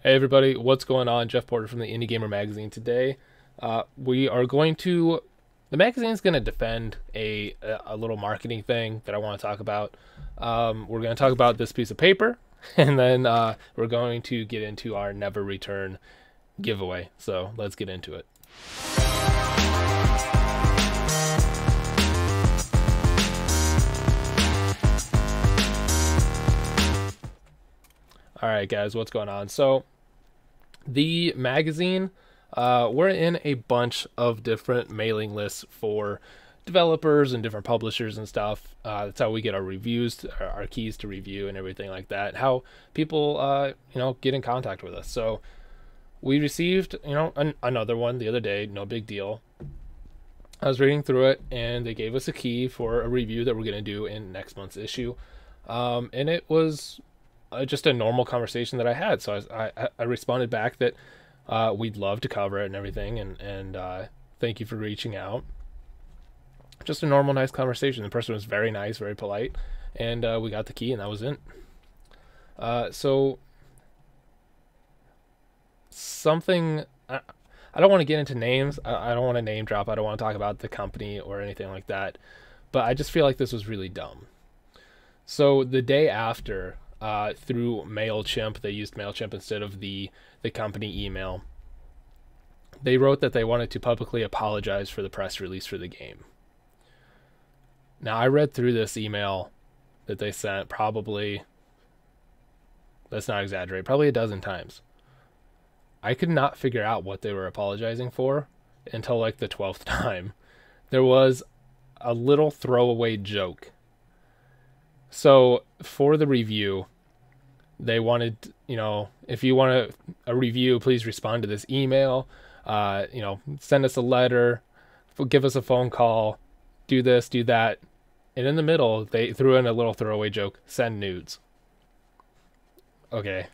Hey everybody, what's going on? Jeff Porter from the Indie Gamer Magazine. Today, we are going to. The magazine is going to defend a little marketing thing that I want to talk about. We're going to talk about this piece of paper, and then we're going to get into our Never Return giveaway. So let's get into it. All right, guys, what's going on? So the magazine, we're in a bunch of different mailing lists for developers and different publishers and stuff. That's how we get our reviews, our keys to review, and everything like that. How people, get in contact with us. So we received, another one the other day. No big deal. I was reading through it, and they gave us a key for a review that we're going to do in next month's issue. And it was just a normal conversation that I had. So I responded back that we'd love to cover it and everything, and thank you for reaching out. Just a normal, nice conversation. The person was very nice, very polite, and we got the key, and that was it. So something. I don't want to get into names. I don't want to name drop. I don't want to talk about the company or anything like that. But I just feel like this was really dumb. So the day after, through MailChimp, they used MailChimp instead of the company email. They wrote that they wanted to publicly apologize for the press release for the game. Now, I read through this email that they sent probably, let's not exaggerate, probably a dozen times. I could not figure out what they were apologizing for until like the 12th time. There was a little throwaway joke. So for the review, they wanted, if you want a review, please respond to this email. Send us a letter, give us a phone call, do this, do that. And in the middle, they threw in a little throwaway joke, send nudes. Okay,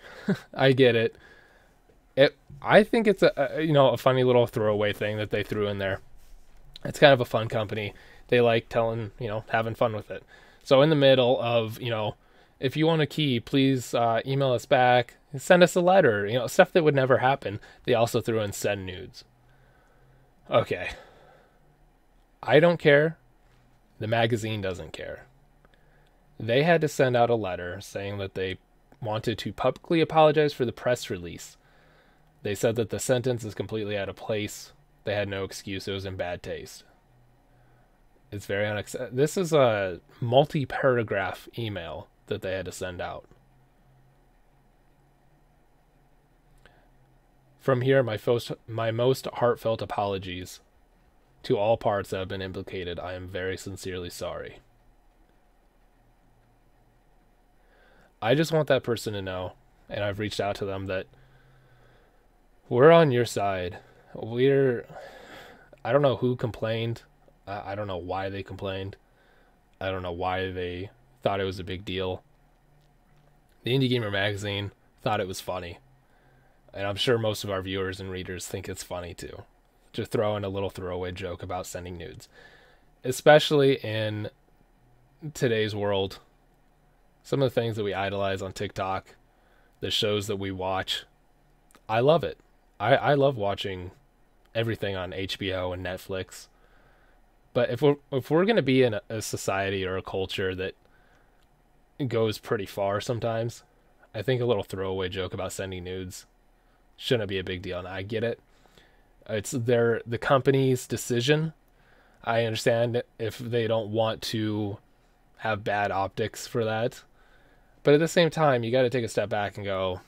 I get it. I think it's a funny little throwaway thing that they threw in there. It's kind of a fun company. They like telling, having fun with it. So in the middle of, if you want a key, please email us back, send us a letter, stuff that would never happen. They also threw in send nudes. Okay. I don't care. The magazine doesn't care. They had to send out a letter saying that they wanted to publicly apologize for the press release. They said that the sentence is completely out of place. They had no excuse. It was in bad taste. It's very unacceptable. This is a multi-paragraph email that they had to send out. From here, my most heartfelt apologies to all parts that have been implicated. I am very sincerely sorry. I just want that person to know, and I've reached out to them, that we're on your side. I don't know who complained. I don't know why they complained. I don't know why they thought it was a big deal. The Indie Gamer Magazine thought it was funny. And I'm sure most of our viewers and readers think it's funny too. Just throw in a little throwaway joke about sending nudes. Especially in today's world. Some of the things that we idolize on TikTok, the shows that we watch, I love it. I love watching everything on HBO and Netflix. But if we're going to be in a society or a culture that goes pretty far sometimes, I think a little throwaway joke about sending nudes shouldn't be a big deal. And I get it. It's the company's decision. I understand if they don't want to have bad optics for that. But at the same time, you got to take a step back and go,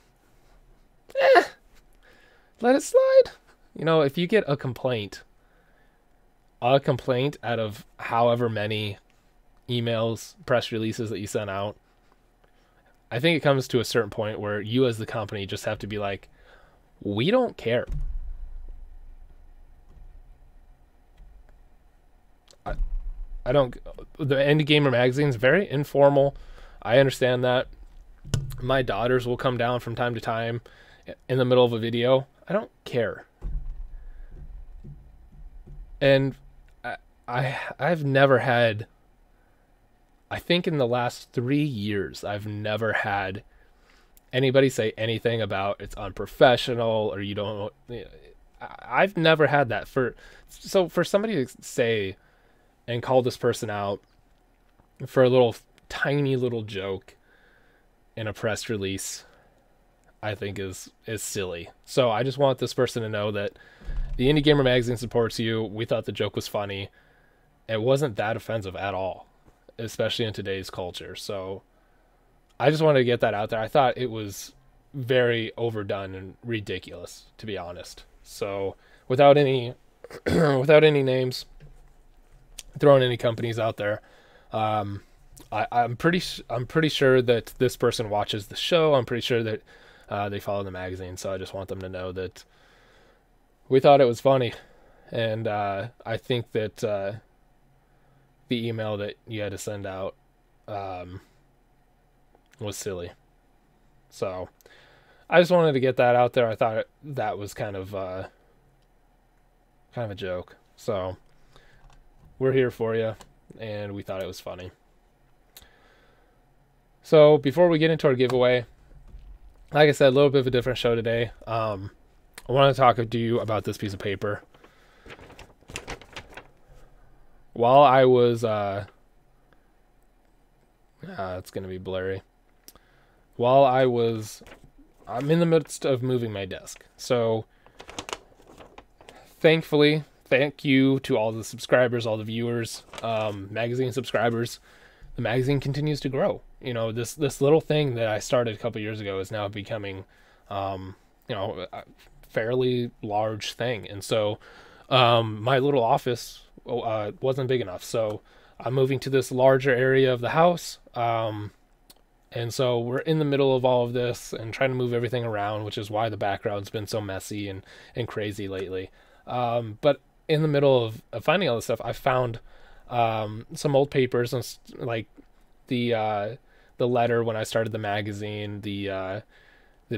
let it slide. If you get a complaint out of however many emails, press releases that you sent out, I think it comes to a certain point where you as the company just have to be like, we don't care. I don't. The Indie Gamer Magazine is very informal. I understand that. My daughters will come down from time to time in the middle of a video. I don't care. And I've never had, I think in the last 3 years, I've never had anybody say anything about it's unprofessional or you don't. I've never had that. For somebody to say and call this person out for a little tiny little joke in a press release, I think is silly. So I just want this person to know that the Indie Gamer magazine supports you. We thought the joke was funny. It wasn't that offensive at all, especially in today's culture. So I just wanted to get that out there. I thought it was very overdone and ridiculous, to be honest. So without any without any names, throwing any companies out there, I'm pretty sure that this person watches the show. I'm pretty sure that they follow the magazine. So I just want them to know that we thought it was funny, and I think that the email that you had to send out was silly. So I just wanted to get that out there. I thought that was kind of a joke. So we're here for you, and we thought it was funny. So before we get into our giveaway, like I said, a little bit of a different show today. I want to talk to you about this piece of paper. While I was, it's going to be blurry. I'm in the midst of moving my desk. So, thankfully, thank you to all the subscribers, all the viewers, magazine subscribers. The magazine continues to grow. You know, this little thing that I started a couple years ago is now becoming, a fairly large thing. And so, my little office wasn't big enough. So, I'm moving to this larger area of the house. And so we're in the middle of all of this and trying to move everything around, which is why the background's been so messy and crazy lately. But in the middle of finding all this stuff, I found some old papers and like the letter when I started the magazine, the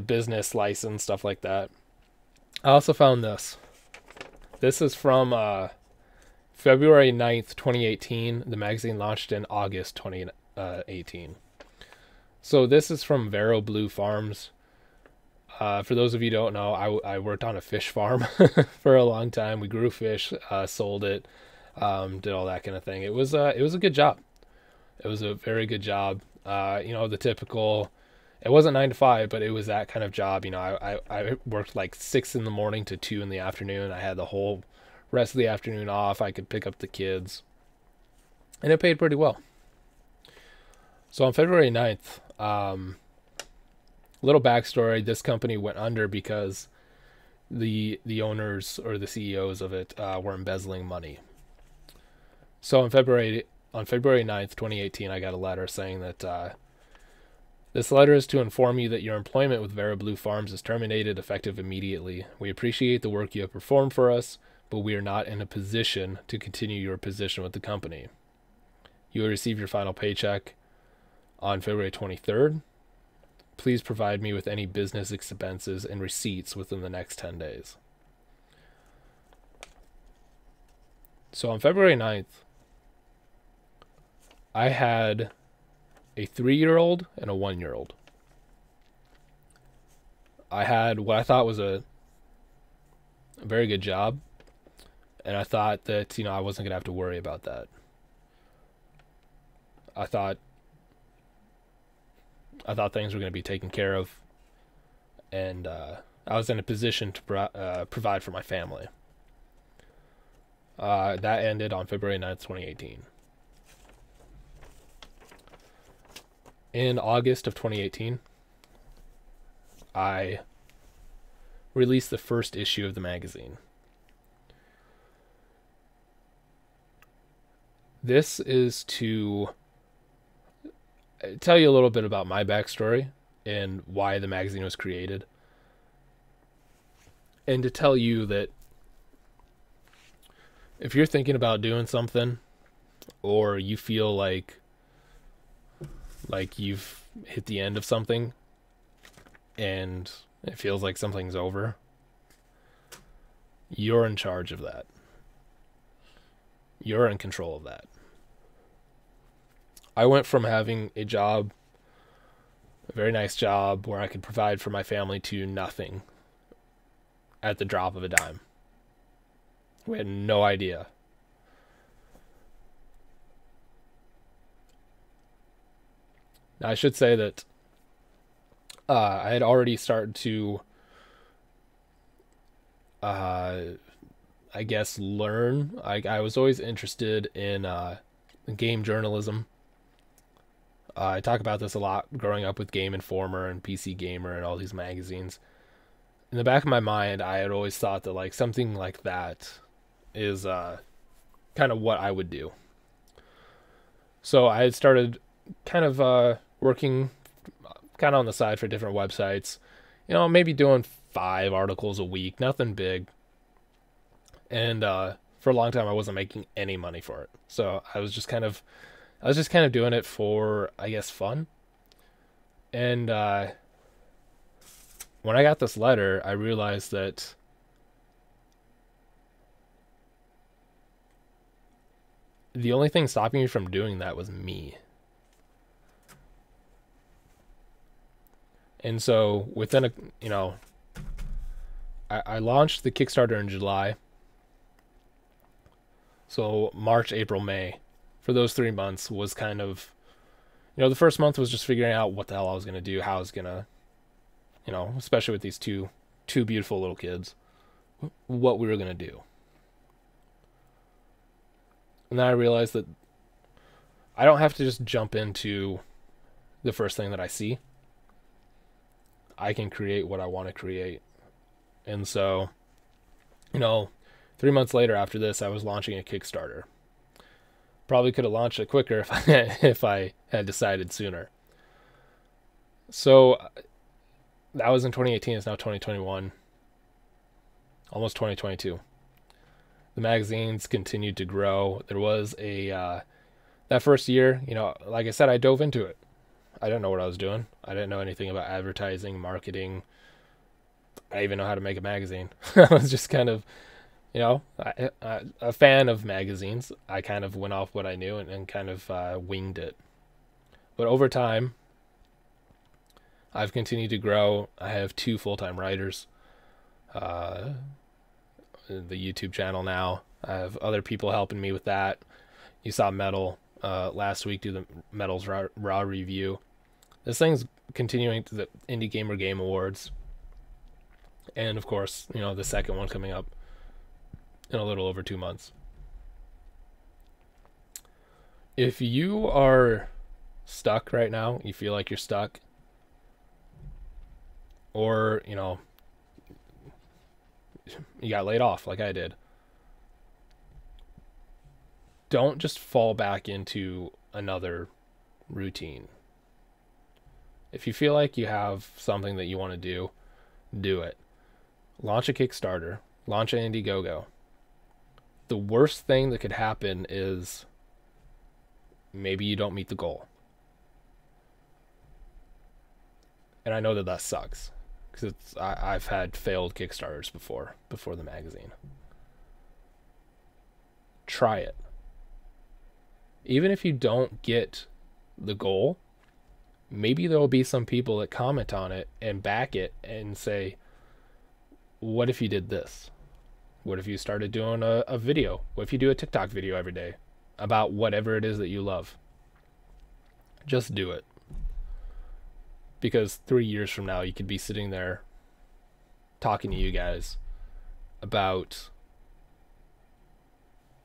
business license, stuff like that. I also found this. This is from February 9th, 2018. The magazine launched in August 2018. So this is from Vero Blue Farms. For those of you who don't know, I worked on a fish farm for a long time. We grew fish, sold it, did all that kind of thing. It was a good job. It was a very good job. The typical. It wasn't 9 to 5, but it was that kind of job. I worked like 6 in the morning to 2 in the afternoon. I had the whole rest of the afternoon off. I could pick up the kids, and it paid pretty well. So on February 9th, little backstory, this company went under because the owners or the CEOs of it were embezzling money. So on February 9th, 2018, I got a letter saying that this letter is to inform you that your employment with Vero Blue Farms is terminated effective immediately. We appreciate the work you have performed for us, but we are not in a position to continue your position with the company. You will receive your final paycheck on February 23rd. Please provide me with any business expenses and receipts within the next 10 days. So on February 9th, I had a 3-year-old and a 1-year-old. I had what I thought was a very good job, and I thought that, I wasn't going to have to worry about that. I thought things were going to be taken care of, and I was in a position to provide for my family. That ended on February 9th, 2018. In August of 2018, I released the first issue of the magazine. This is to tell you a little bit about my backstory and why the magazine was created, and to tell you that if you're thinking about doing something, or you feel like you've hit the end of something and it feels like something's over, you're in charge of that. You're in control of that. I went from having a job a very nice job where I could provide for my family to nothing at the drop of a dime. We had no idea. Now, I should say that I had already started to, uh, I guess, learn. I was always interested in game journalism. I talk about this a lot growing up with Game Informer and PC Gamer and all these magazines. In the back of my mind, I had always thought that like something like that is kind of what I would do. So I had started kind of working kind of on the side for different websites. Maybe doing 5 articles a week, nothing big. And for a long time, I wasn't making any money for it. So I was just kind of doing it for, I guess, fun. And when I got this letter, I realized that the only thing stopping me from doing that was me. And so within I launched the Kickstarter in July. So March, April, May, for those 3 months was kind of, the first month was just figuring out what the hell I was going to do, how I was going to, especially with these two beautiful little kids, what we were going to do. And then I realized that I don't have to just jump into the first thing that I see. I can create what I want to create. And so, 3 months later after this, I was launching a Kickstarter. Probably could have launched it quicker if I had decided sooner. So that was in 2018. It's now 2021. Almost 2022. The magazines continued to grow. There was that first year, like I said, I dove into it. I didn't know what I was doing. I didn't know anything about advertising, marketing. I didn't even know how to make a magazine. I was just kind of, a fan of magazines. I kind of went off what I knew and kind of winged it. But over time, I've continued to grow. I have 2 full-time writers. The YouTube channel now. I have other people helping me with that. You saw Metal last week do the Metal's raw review. This thing's continuing to the Indie Gamer Game Awards. And of course, the second one coming up in a little over 2 months. If you are stuck right now, you feel like you're stuck, or, you got laid off like I did, don't just fall back into another routine. If you feel like you have something that you want to do it. Launch a Kickstarter, launch an Indiegogo. The worst thing that could happen is maybe you don't meet the goal. And I know that sucks, because I've had failed Kickstarters before the magazine. Try it. Even if you don't get the goal, maybe there will be some people that comment on it and back it and say, what if you did this? What if you started doing a video? What if you do a TikTok video every day about whatever it is that you love? Just do it. Because 3 years from now, you could be sitting there talking to you guys about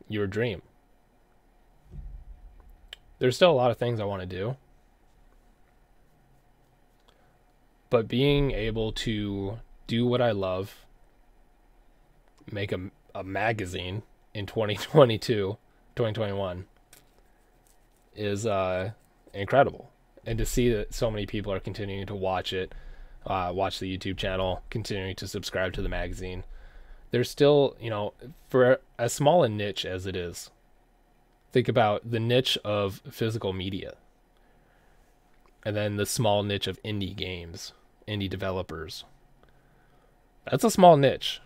your dream. There's still a lot of things I want to do. But being able to do what I love, make a magazine in 2021 is incredible. And to see that so many people are continuing to watch it, watch the YouTube channel, continuing to subscribe to the magazine. There's still, for as small a niche as it is, think about the niche of physical media. And then the small niche of indie games, indie developers. That's a small niche.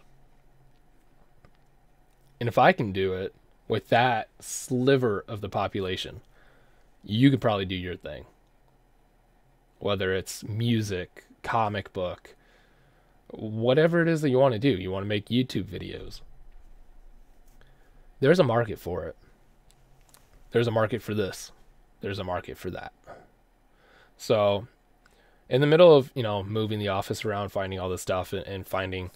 And if I can do it with that sliver of the population, you could probably do your thing. whether it's music, comic book, whatever it is that you want to do. You want to make YouTube videos. There's a market for it. There's a market for this. There's a market for that. So in the middle of, moving the office around, finding all this stuff and finding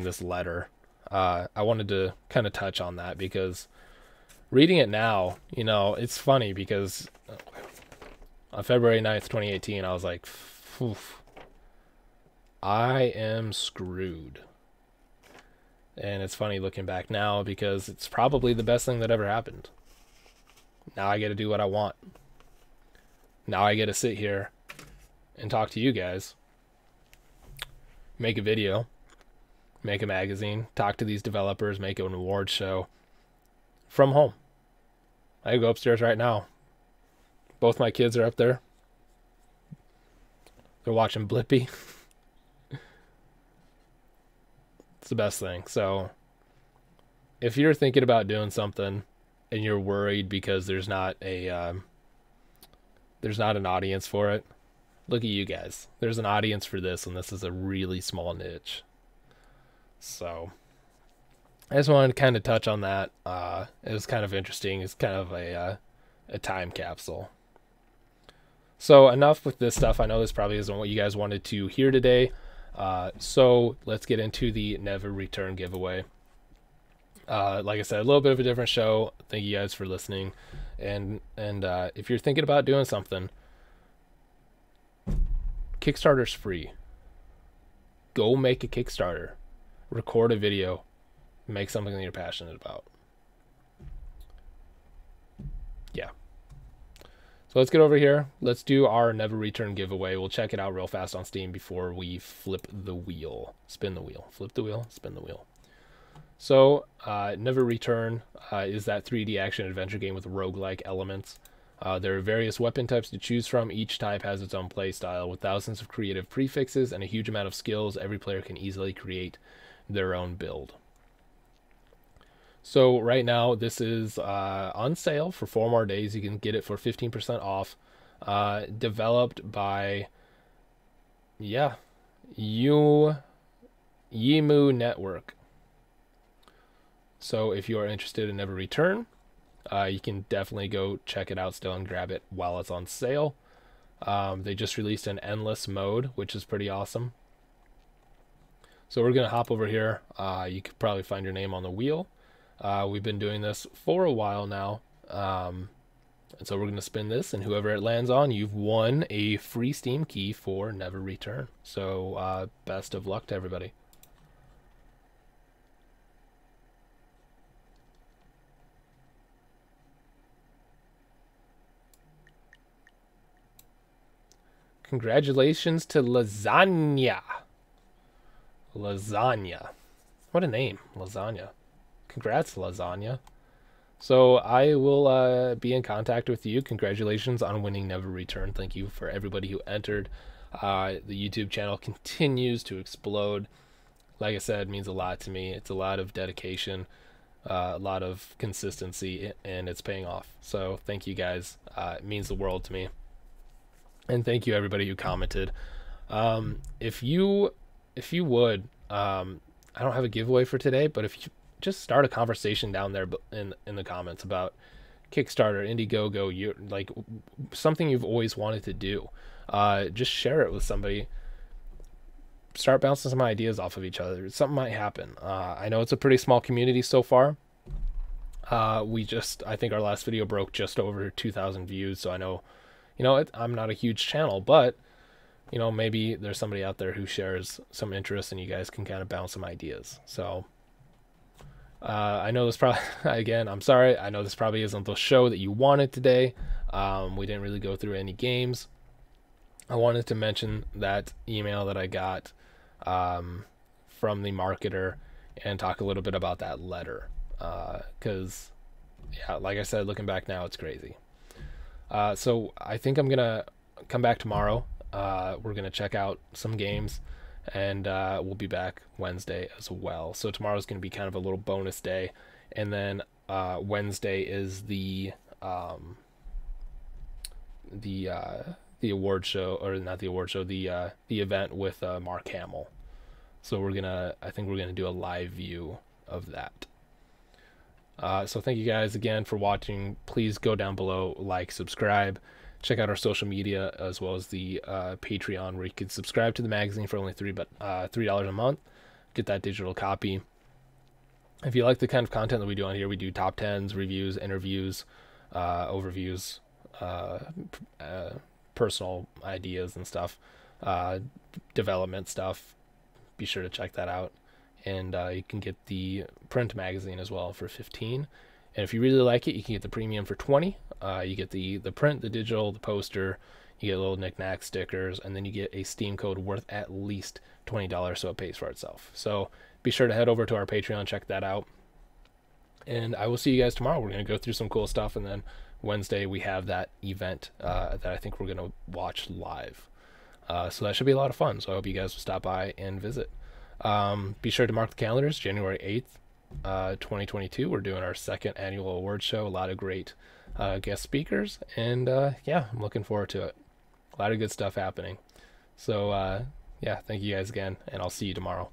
this letter, I wanted to kind of touch on that because reading it now, it's funny because on February 9th, 2018, I was like, oof, I am screwed. And it's funny looking back now because it's probably the best thing that ever happened. Now I get to do what I want. Now I get to sit here and talk to you guys, make a video, make a magazine, talk to these developers, make an award show from home. I go upstairs right now. Both my kids are up there. They're watching Blippi. It's the best thing. So if you're thinking about doing something and you're worried because there's not an audience for it, look at you guys. There's an audience for this, and this is a really small niche. So I just wanted to kind of touch on that. It was kind of interesting. It's kind of a time capsule. So enough with this stuff. I know this probably isn't what you guys wanted to hear today. So let's get into the Never Return giveaway. Like I said, a little bit of a different show. Thank you guys for listening. And if you're thinking about doing something, Kickstarter's free. Go make a Kickstarter. Record a video. Make something that you're passionate about. Yeah. So let's get over here. Let's do our Never Return giveaway. We'll check it out real fast on Steam before we flip the wheel. Spin the wheel. Flip the wheel. Spin the wheel. So, Never Return is that 3D action adventure game with roguelike elements. There are various weapon types to choose from. Each type has its own play style. With thousands of creative prefixes and a huge amount of skills, every player can easily create their own build. So right now, this is on sale for 4 more days. You can get it for 15% off. Developed by, Yimu Network. So if you are interested in Never Return, you can definitely go check it out still and grab it while it's on sale. They just released an endless mode, which is pretty awesome. So we're going to hop over here. You could probably find your name on the wheel. We've been doing this for a while now. And so we're going to spin this, and whoever it lands on, you've won a free Steam key for Never Return. So best of luck to everybody. Congratulations to Lasagna. Lasagna. What a name, Lasagna. Congrats, Lasagna. So I will be in contact with you. Congratulations on winning Never Return. Thank you for everybody who entered. The YouTube channel continues to explode. Like I said, it means a lot to me. It's a lot of dedication, a lot of consistency, and it's paying off. So thank you guys. It means the world to me. And thank you everybody who commented. If you would, I don't have a giveaway for today, but if you just start a conversation down there in the comments about Kickstarter, Indiegogo, you like something you've always wanted to do. Just share it with somebody. Start bouncing some ideas off of each other. Something might happen. I know it's a pretty small community so far. I think our last video broke just over 2,000 views, so I know, I'm not a huge channel, but maybe there's somebody out there who shares some interest and you guys can kind of bounce some ideas. So I know this probably, again, I'm sorry, I know this probably isn't the show that you wanted today. We didn't really go through any games. I wanted to mention that email that I got from the marketer and talk a little bit about that letter. Because, like I said, looking back now, it's crazy. So I think I'm going to come back tomorrow. We're going to check out some games, and we'll be back Wednesday as well. So tomorrow's going to be kind of a little bonus day, and then Wednesday is the the award show, or not the award show, the event with Mark Hamill. So I think we're gonna do a live view of that. So thank you guys again for watching. Please go down below, like, subscribe, check out our social media as well as the Patreon, where you can subscribe to the magazine for only $3 a month. Get that digital copy. If you like the kind of content that we do on here, we do top 10s, reviews, interviews, overviews, personal ideas and stuff, development stuff. Be sure to check that out. And you can get the print magazine as well for $15. And if you really like it, you can get the premium for $20. You get the print, the digital, the poster. You get little knick-knack stickers, and then you get a Steam code worth at least $20, so it pays for itself. So be sure to head over to our Patreon, check that out. And I will see you guys tomorrow. We're going to go through some cool stuff, and then Wednesday we have that event that I think we're going to watch live. So that should be a lot of fun. So I hope you guys will stop by and visit. Be sure to mark the calendars, January 8th, 2022. We're doing our second annual award show. A lot of great guest speakers, and yeah, I'm looking forward to it. A lot of good stuff happening. So yeah, thank you guys again, and I'll see you tomorrow.